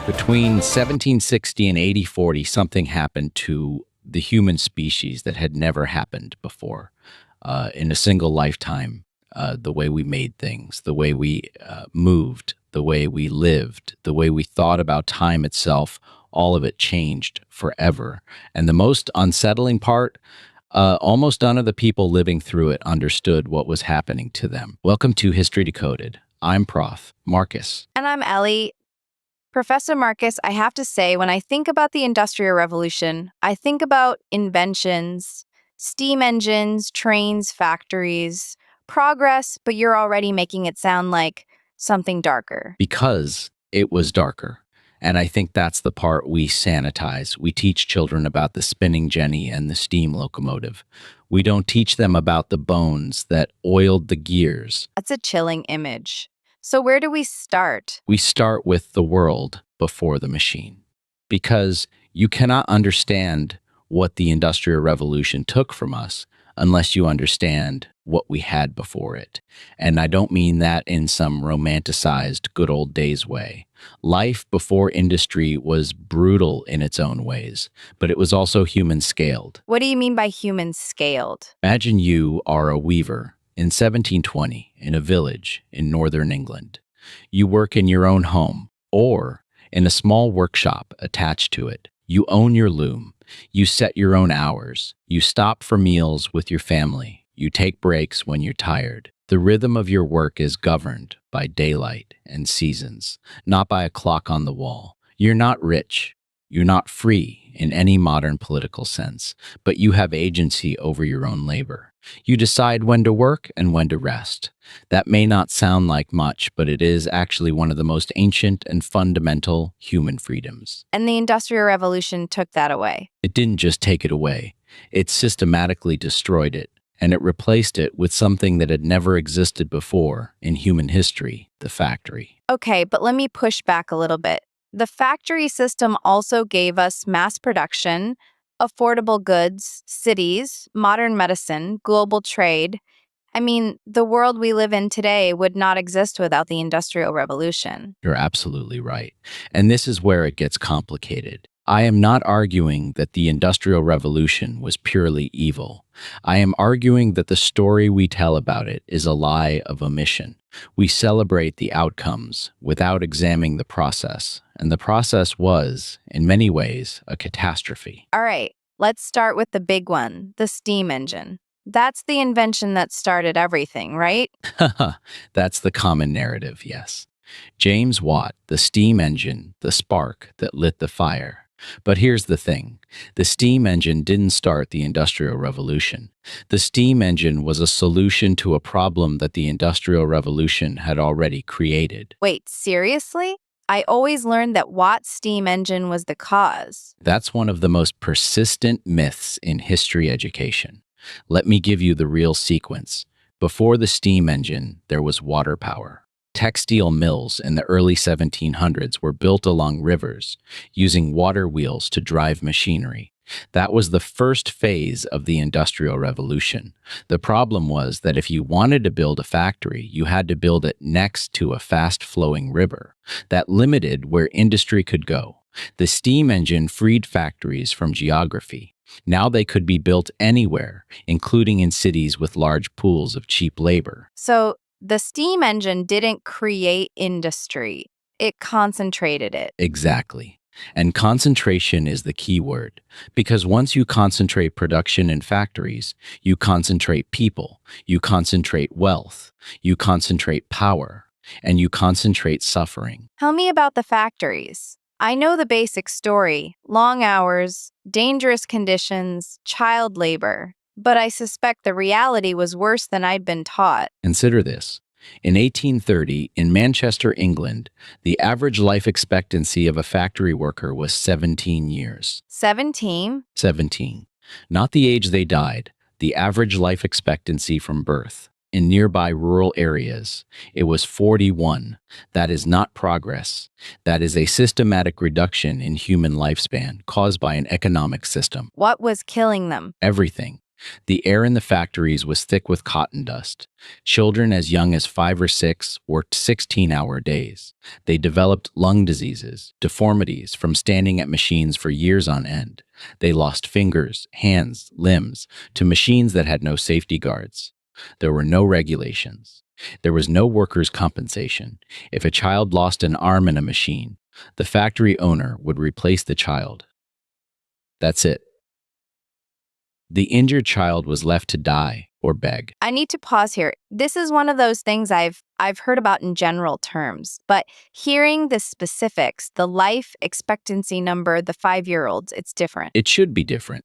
Between 1760 and 8040, something happened to the human species that had never happened before in a single lifetime. The way we made things, the way we moved, the way we lived, the way we thought about time itself, all of it changed forever. And the most unsettling part, almost none of the people living through it understood what was happening to them. Welcome to History Decoded. I'm Prof. Marcus. And I'm Ellie. Professor Marcus, I have to say, when I think about the Industrial Revolution, I think about inventions, steam engines, trains, factories, progress, but you're already making it sound like something darker. Because it was darker. And I think that's the part we sanitize. We teach children about the spinning jenny and the steam locomotive. We don't teach them about the bones that oiled the gears. That's a chilling image. So where do we start? We start with the world before the machine. Because you cannot understand what the Industrial Revolution took from us unless you understand what we had before it. And I don't mean that in some romanticized good old days way. Life before industry was brutal in its own ways, but it was also human scaled. What do you mean by human scaled? Imagine you are a weaver in 1720 in a village in northern England. You work in your own home or in a small workshop attached to it. You own your loom. You set your own hours. You stop for meals with your family. You take breaks when you're tired. The rhythm of your work is governed by daylight and seasons, not by a clock on the wall. You're not rich. You're not free in any modern political sense, but you have agency over your own labor. You decide when to work and when to rest. That may not sound like much, but it is actually one of the most ancient and fundamental human freedoms. And the Industrial Revolution took that away. It didn't just take it away. It systematically destroyed it, and it replaced it with something that had never existed before in human history, the factory. Okay, but let me push back a little bit. The factory system also gave us mass production, affordable goods, cities, modern medicine, global trade. I mean, the world we live in today would not exist without the Industrial Revolution. You're absolutely right. And this is where it gets complicated. I am not arguing that the Industrial Revolution was purely evil. I am arguing that the story we tell about it is a lie of omission. We celebrate the outcomes without examining the process, and the process was, in many ways, a catastrophe. All right, let's start with the big one, the steam engine. That's the invention that started everything, right? That's the common narrative, yes. James Watt, the steam engine, the spark that lit the fire. But here's the thing. The steam engine didn't start the Industrial Revolution. The steam engine was a solution to a problem that the Industrial Revolution had already created. Wait, seriously? I always learned that Watt's steam engine was the cause. That's one of the most persistent myths in history education. Let me give you the real sequence. Before the steam engine, there was water power. Textile mills in the early 1700s were built along rivers, using water wheels to drive machinery. That was the first phase of the Industrial Revolution. The problem was that if you wanted to build a factory, you had to build it next to a fast-flowing river. That limited where industry could go. The steam engine freed factories from geography. Now they could be built anywhere, including in cities with large pools of cheap labor. So the steam engine didn't create industry. It concentrated it. Exactly. And concentration is the key word, because once you concentrate production in factories, you concentrate people, you concentrate wealth, you concentrate power, and you concentrate suffering. Tell me about the factories. I know the basic story, long hours, dangerous conditions, child labor. But I suspect the reality was worse than I'd been taught. Consider this. In 1830, in Manchester, England, the average life expectancy of a factory worker was 17 years. 17? 17. Not the age they died, the average life expectancy from birth. In nearby rural areas, it was 41. That is not progress. That is a systematic reduction in human lifespan caused by an economic system. What was killing them? Everything. The air in the factories was thick with cotton dust. Children as young as 5 or 6 worked 16-hour days. They developed lung diseases, deformities from standing at machines for years on end. They lost fingers, hands, limbs to machines that had no safety guards. There were no regulations. There was no workers' compensation. If a child lost an arm in a machine, the factory owner would replace the child. That's it. The injured child was left to die or beg. I need to pause here. This is one of those things I've heard about in general terms, but hearing the specifics, the life expectancy number, the 5-year-olds, it's different. It should be different.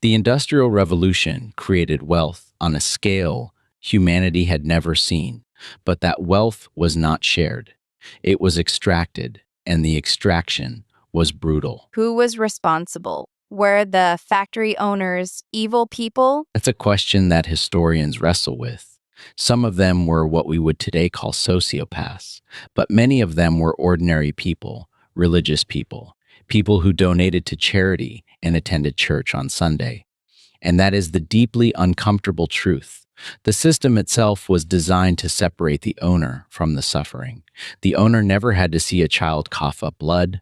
The Industrial Revolution created wealth on a scale humanity had never seen, but that wealth was not shared. It was extracted, and the extraction was brutal. Who was responsible? Were the factory owners evil people? That's a question that historians wrestle with. Some of them were what we would today call sociopaths, but many of them were ordinary people, religious people, people who donated to charity and attended church on Sunday. And that is the deeply uncomfortable truth. The system itself was designed to separate the owner from the suffering. The owner never had to see a child cough up blood.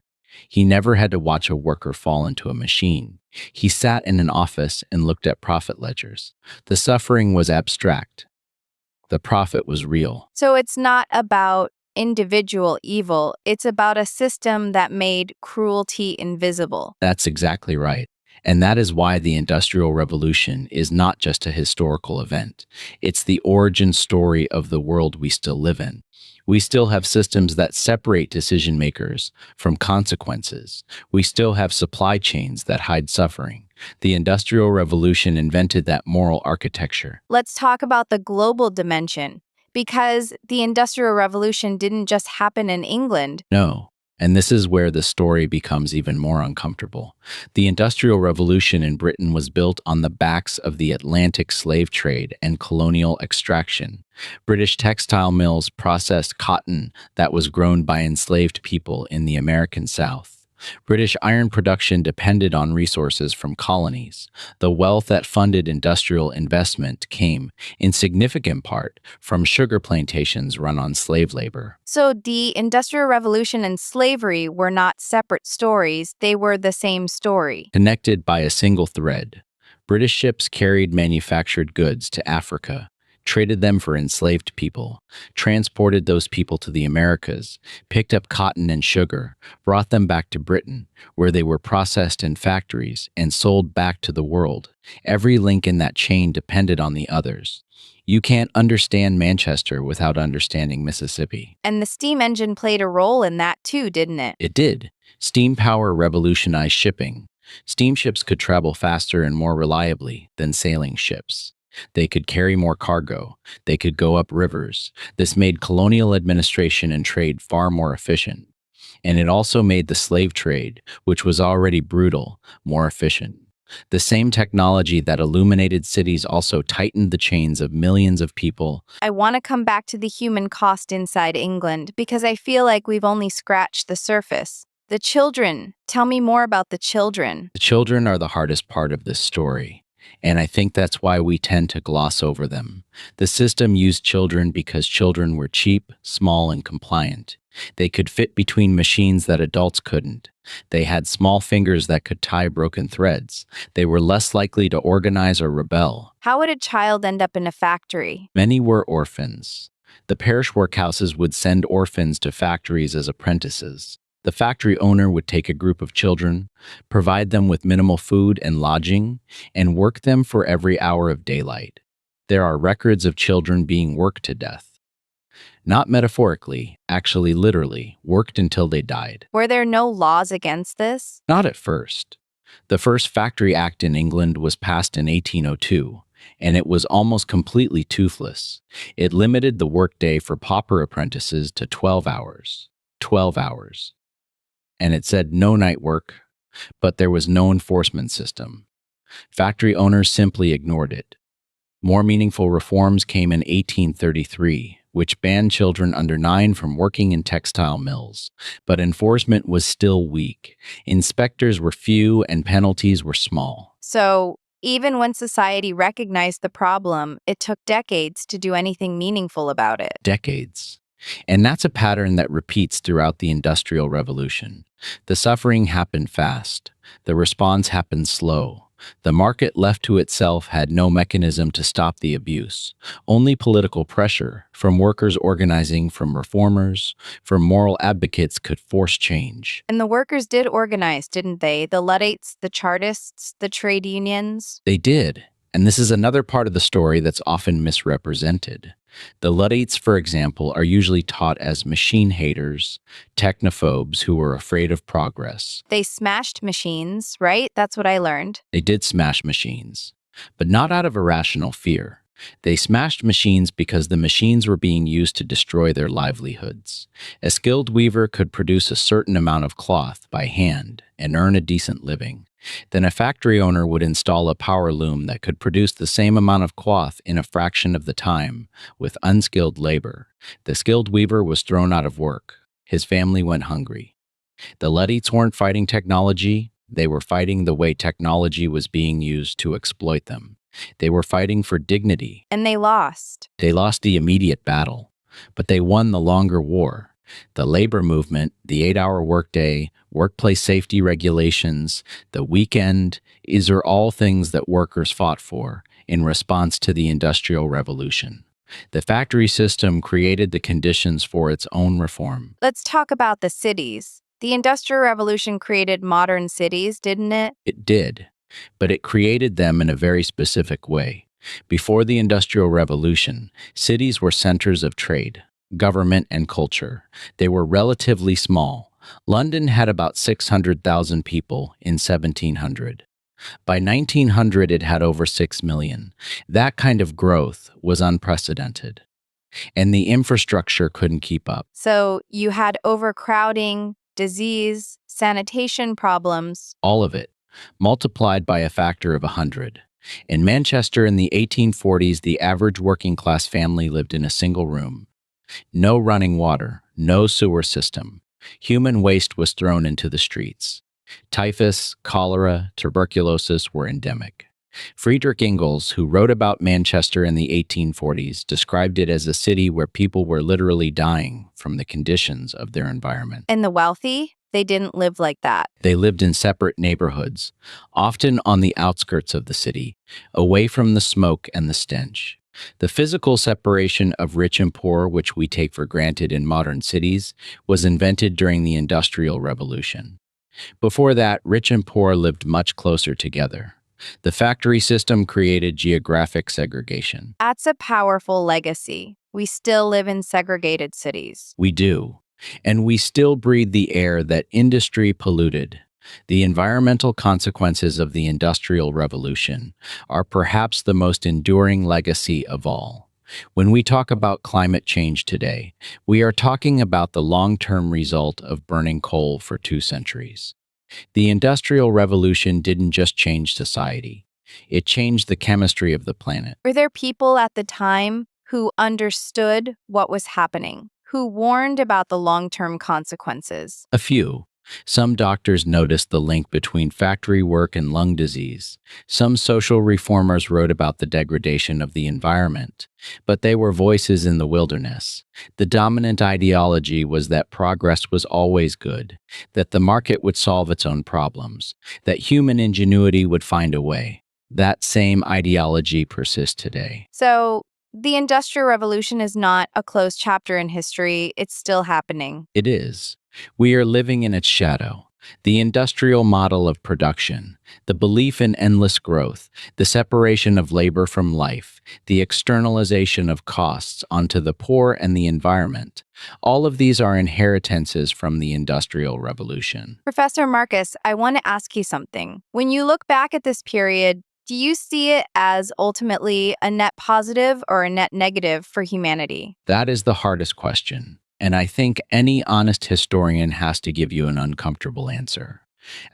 He never had to watch a worker fall into a machine. He sat in an office and looked at profit ledgers. The suffering was abstract. The profit was real. So it's not about individual evil, it's about a system that made cruelty invisible. That's exactly right. And that is why the Industrial Revolution is not just a historical event. It's the origin story of the world we still live in. We still have systems that separate decision makers from consequences. We still have supply chains that hide suffering. The Industrial Revolution invented that moral architecture. Let's talk about the global dimension, because the Industrial Revolution didn't just happen in England. No. And this is where the story becomes even more uncomfortable. The Industrial Revolution in Britain was built on the backs of the Atlantic slave trade and colonial extraction. British textile mills processed cotton that was grown by enslaved people in the American South. British iron production depended on resources from colonies. The wealth that funded industrial investment came, in significant part, from sugar plantations run on slave labor. So the Industrial Revolution and slavery were not separate stories, they were the same story. Connected by a single thread, British ships carried manufactured goods to Africa, traded them for enslaved people, transported those people to the Americas, picked up cotton and sugar, brought them back to Britain, where they were processed in factories and sold back to the world. Every link in that chain depended on the others. You can't understand Manchester without understanding Mississippi. And the steam engine played a role in that too, didn't it? It did. Steam power revolutionized shipping. Steamships could travel faster and more reliably than sailing ships. They could carry more cargo. They could go up rivers. This made colonial administration and trade far more efficient. And it also made the slave trade, which was already brutal, more efficient. The same technology that illuminated cities also tightened the chains of millions of people. I want to come back to the human cost inside England because I feel like we've only scratched the surface. The children. Tell me more about the children. The children are the hardest part of this story. And I think that's why we tend to gloss over them. The system used children because children were cheap, small, and compliant. They could fit between machines that adults couldn't. They had small fingers that could tie broken threads. They were less likely to organize or rebel. How would a child end up in a factory? Many were orphans. The parish workhouses would send orphans to factories as apprentices. The factory owner would take a group of children, provide them with minimal food and lodging, and work them for every hour of daylight. There are records of children being worked to death. Not metaphorically, actually literally, worked until they died. Were there no laws against this? Not at first. The first Factory Act in England was passed in 1802, and it was almost completely toothless. It limited the workday for pauper apprentices to 12 hours. 12 hours. And it said no night work, but there was no enforcement system. Factory owners simply ignored it. More meaningful reforms came in 1833, which banned children under 9 from working in textile mills, but enforcement was still weak. Inspectors were few and penalties were small. So even when society recognized the problem, it took decades to do anything meaningful about it. Decades. And that's a pattern that repeats throughout the Industrial Revolution. The suffering happened fast. The response happened slow. The market left to itself had no mechanism to stop the abuse. Only political pressure from workers organizing, from reformers, from moral advocates could force change. And the workers did organize, didn't they? The Luddites, the Chartists, the trade unions. They did. And this is another part of the story that's often misrepresented. The Luddites, for example, are usually taught as machine haters, technophobes who were afraid of progress. They smashed machines, right? That's what I learned. They did smash machines, but not out of irrational fear. They smashed machines because the machines were being used to destroy their livelihoods. A skilled weaver could produce a certain amount of cloth by hand and earn a decent living. Then a factory owner would install a power loom that could produce the same amount of cloth in a fraction of the time with unskilled labor. The skilled weaver was thrown out of work. His family went hungry. The Luddites weren't fighting technology. They were fighting the way technology was being used to exploit them. They were fighting for dignity. And they lost. They lost the immediate battle, but they won the longer war. The labor movement, the 8-hour workday, workplace safety regulations, the weekend, these are all things that workers fought for in response to the Industrial Revolution. The factory system created the conditions for its own reform. Let's talk about the cities. The Industrial Revolution created modern cities, didn't it? It did, but it created them in a very specific way. Before the Industrial Revolution, cities were centers of trade, government, and culture. They were relatively small. London had about 600,000 people in 1700. By 1900, it had over 6 million. That kind of growth was unprecedented, and the infrastructure couldn't keep up. So you had overcrowding, disease, sanitation problems. All of it, multiplied by a factor of 100. In Manchester in the 1840s, the average working-class family lived in a single room. No running water, no sewer system. Human waste was thrown into the streets. Typhus, cholera, tuberculosis were endemic. Friedrich Engels, who wrote about Manchester in the 1840s, described it as a city where people were literally dying from the conditions of their environment. And the wealthy, they didn't live like that. They lived in separate neighborhoods, often on the outskirts of the city, away from the smoke and the stench. The physical separation of rich and poor, which we take for granted in modern cities, was invented during the Industrial Revolution. Before that, rich and poor lived much closer together. The factory system created geographic segregation. That's a powerful legacy. We still live in segregated cities. We do. And we still breathe the air that industry polluted. The environmental consequences of the Industrial Revolution are perhaps the most enduring legacy of all. When we talk about climate change today, we are talking about the long-term result of burning coal for 2 centuries. The Industrial Revolution didn't just change society. It changed the chemistry of the planet. Were there people at the time who understood what was happening, who warned about the long-term consequences? A few. Some doctors noticed the link between factory work and lung disease. Some social reformers wrote about the degradation of the environment, but they were voices in the wilderness. The dominant ideology was that progress was always good, that the market would solve its own problems, that human ingenuity would find a way. That same ideology persists today. So, the Industrial Revolution is not a closed chapter in history. It's still happening. It is. We are living in its shadow. The industrial model of production, the belief in endless growth, the separation of labor from life, the externalization of costs onto the poor and the environment, all of these are inheritances from the Industrial Revolution. Professor Marcus, I want to ask you something. When you look back at this period, do you see it as ultimately a net positive or a net negative for humanity? That is the hardest question. And I think any honest historian has to give you an uncomfortable answer.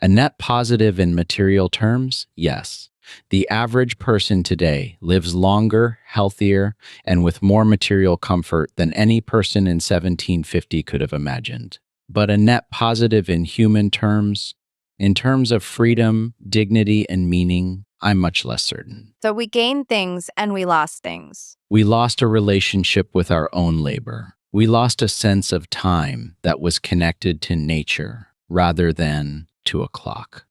A net positive in material terms? Yes. The average person today lives longer, healthier, and with more material comfort than any person in 1750 could have imagined. But a net positive in human terms? In terms of freedom, dignity, and meaning? I'm much less certain. So we gained things and we lost things. We lost a relationship with our own labor. We lost a sense of time that was connected to nature rather than to a clock.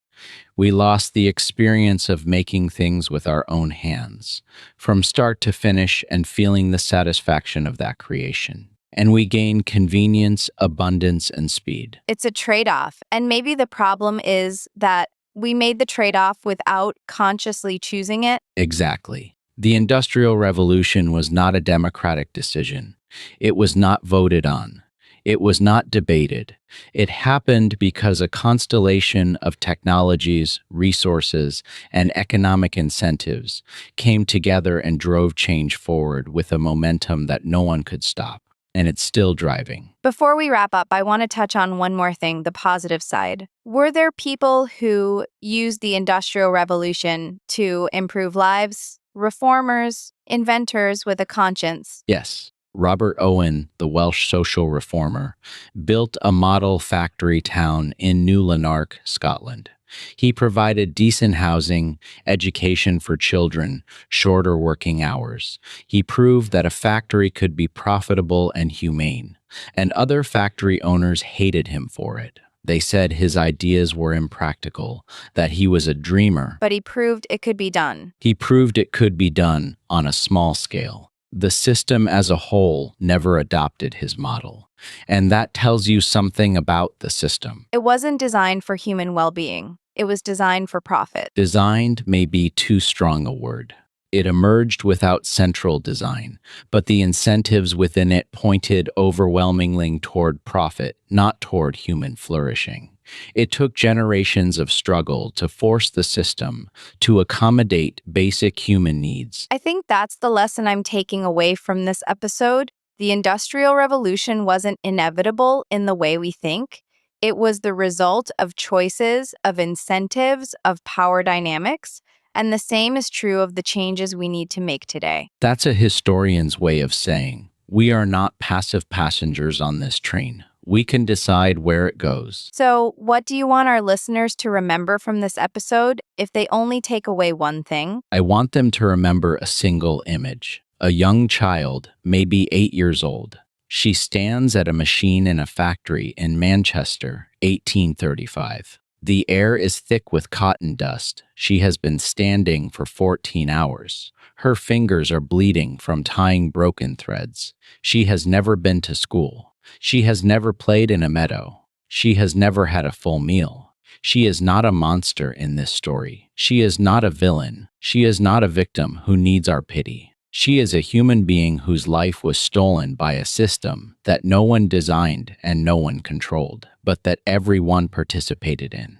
We lost the experience of making things with our own hands, from start to finish and feeling the satisfaction of that creation. And we gained convenience, abundance, and speed. It's a trade-off, and maybe the problem is that we made the trade-off without consciously choosing it. Exactly. The Industrial Revolution was not a democratic decision. It was not voted on. It was not debated. It happened because a constellation of technologies, resources, and economic incentives came together and drove change forward with a momentum that no one could stop. And it's still driving. Before we wrap up, I want to touch on one more thing, the positive side. Were there people who used the Industrial Revolution to improve lives? Reformers, inventors with a conscience. Yes. Robert Owen, the Welsh social reformer, built a model factory town in New Lanark, Scotland. He provided decent housing, education for children, shorter working hours. He proved that a factory could be profitable and humane, and other factory owners hated him for it. They said his ideas were impractical, that he was a dreamer. But he proved it could be done. He proved it could be done on a small scale. The system as a whole never adopted his model, and that tells you something about the system. It wasn't designed for human well-being. It was designed for profit. Designed may be too strong a word. It emerged without central design, but the incentives within it pointed overwhelmingly toward profit, not toward human flourishing. It took generations of struggle to force the system to accommodate basic human needs. I think that's the lesson I'm taking away from this episode. The Industrial Revolution wasn't inevitable in the way we think. It was the result of choices, of incentives, of power dynamics, and the same is true of the changes we need to make today. That's a historian's way of saying, we are not passive passengers on this train. We can decide where it goes. So, what do you want our listeners to remember from this episode if they only take away one thing? I want them to remember a single image. A young child, maybe 8 years old. She stands at a machine in a factory in Manchester, 1835. The air is thick with cotton dust. She has been standing for 14 hours. Her fingers are bleeding from tying broken threads. She has never been to school. She has never played in a meadow. She has never had a full meal. She is not a monster in this story. She is not a villain. She is not a victim who needs our pity. She is a human being whose life was stolen by a system that no one designed and no one controlled, but that everyone participated in.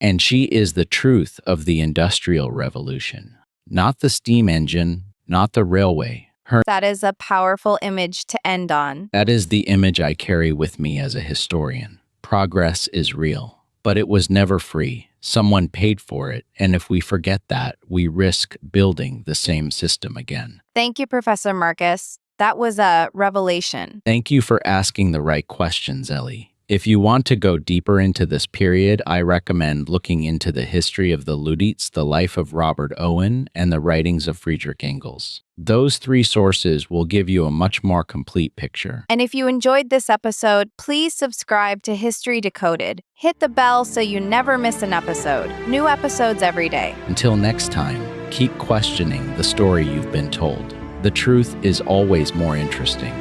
And she is the truth of the Industrial Revolution. Not the steam engine, not the railway. That is a powerful image to end on. That is the image I carry with me as a historian. Progress is real, but it was never free. Someone paid for it, and if we forget that, we risk building the same system again. Thank you, Professor Marcus. That was a revelation. Thank you for asking the right questions, Ellie. If you want to go deeper into this period, I recommend looking into the history of the Luddites, the life of Robert Owen, and the writings of Friedrich Engels. Those 3 sources will give you a much more complete picture. And if you enjoyed this episode, please subscribe to History Decoded. Hit the bell so you never miss an episode. New episodes every day. Until next time, keep questioning the story you've been told. The truth is always more interesting.